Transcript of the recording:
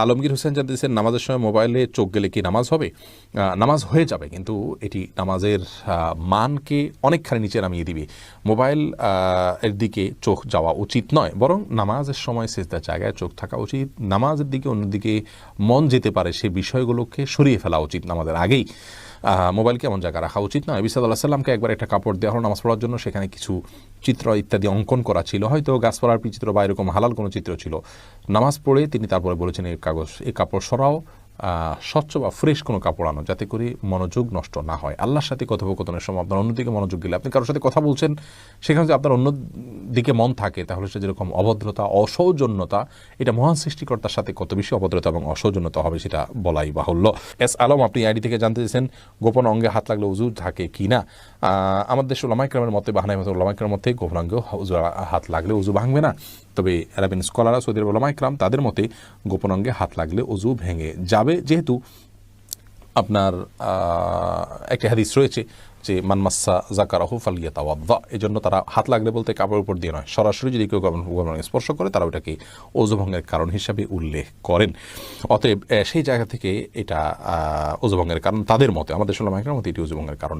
আলমগীর হোসেন জানতেছেন নামাজের সময় মোবাইলে চোখ গেলে কি নামাজ হবে? নামাজ হয়ে যাবে, কিন্তু এটি নামাজের মানকে অনেকখানি নিচে নামিয়ে দিবে। মোবাইল এর দিকে চোখ যাওয়া উচিত নয়, বরং নামাজের সময় সিজদার জায়গায় চোখ থাকা উচিত। নামাজের দিকে অন্যদিকে মন যেতে পারে সে বিষয়গুলোকে সরিয়ে ফেলা উচিত নামাজের আগেই। মোবাইলকে এমন জায়গায় রাখা উচিত নয়। নবী সাল্লাল্লাহু আলাইহি সাল্লামকে একবার একটা কাপড় দেওয়া হলো নামাজ পড়ার জন্য, সেখানে কিছু চিত্র ইত্যাদি অঙ্কন করা ছিল, হয়তো গাছপালার চিত্র বা এরকম হালাল কোনো চিত্র ছিল। নামাজ পড়ে তিনি তারপরে বলেছেন এই কাপড় সরাও, স্বচ্ছ বা ফ্রেশ কোনো কাপড় আনো, যাতে করে মনোযোগ নষ্ট না হয়। আল্লাহর সাথে কথোপকথনের সময় আপনার অন্যদিকে মনোযোগ গেলে, আপনি কারোর সাথে কথা বলছেন, সেখানে যদি আপনার অন্যদিকে মন থাকে, তাহলে সে যেরকম অভদ্রতা, অসৌজন্যতা, এটা মহান সৃষ্টিকর্তার সাথে কত বেশি অভদ্রতা এবং অসৌজন্যতা হবে সেটা বলাই বাহুল্য। এস আলম, আপনি আইডি থেকে জানতে চেয়েছেন গোপন অঙ্গে হাত লাগলে উযু থাকে কি না। আমাদের দেশের উলামায়ে কেরামের মতে, বাহানাই মতে উলামায়ে কেরামের মতে গোপন অঙ্গে হাত লাগলে উযু ভাঙবে না। তবে আরবিন স্কলাররা, সৌদি আরবের উলামায়ে কেরাম, তাদের মতে গোপন অঙ্গে হাত লাগলে উযু ভেঙে যাবে, যেহেতু আপনার একটি হাদিস রয়েছে যে মান মাসসা যাকারাহু ফালিয়াতাওয়াদ্দা। এই জন্য তারা হাত লাগলে বলতে কাপড়ের উপর দিয়ে নয়, সরাসরি যদি কেউ গোপন অঙ্গে স্পর্শ করে তারা ওটাকে ওযু ভঙ্গের কারণ হিসাবে উল্লেখ করেন। অতএব সেই জায়গা থেকে এটা ওযু ভঙ্গের কারণ তাদের মতে, আমাদের উলামায়ে কেরামের মতে এটি ওযু ভঙ্গের কারণ।